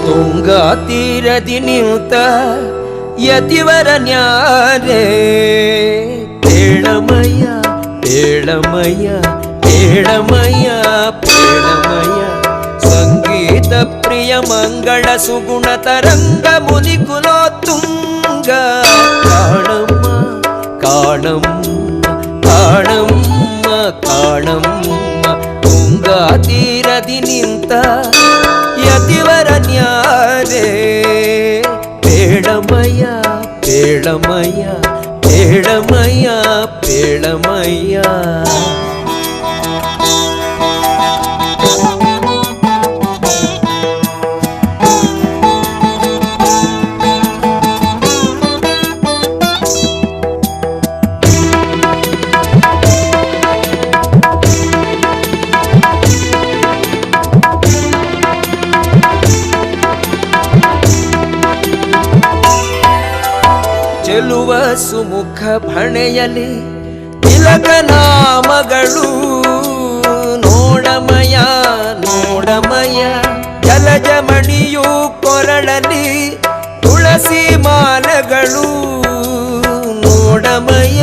ತುಂಗಾ ತೀರದಿ ನಿಂತ ಯತಿವರ ನ್ಯಾರೆ ಪೇಳಮಯ್ಯ ಪೇಳಮಯ್ಯ ಪೇಳಮಯ್ಯ ಪೇಳಮಯ್ಯ ಸಂಗೀತ ಪ್ರಿಯ ಮಂಗಳ ಸುಗುಣ ತರಂಗ ಮುನಿಕುಲೋ ತುಂಗ ಕಾಣಮ್ಮ ಕಾಣಮ್ಮ ಕಾಣಮ್ಮ ಕಾಣಮ್ಮ ತುಂಗಾ ತೀರದಿ ನಿಂತ ಯತಿವರ ನ್ಯಾರೆ ಪೇಳಮಯ್ಯ ಪೇಳಮಯ್ಯ ಪೇಳಮಯ್ಯ ಪೇಳಮಯ್ಯ ಚೆಲುವ ಸುಮುಖ ಭಣೆಯಲಿ ತಿಲಕನಾಮಗಳು ನೋಡಮಯ ನೋಡಮಯ ಜಲಜಮಣಿಯು ಕೊರಳಲಿ ತುಳಸಿ ಮಾಲೆಗಳು ನೋಡಮಯ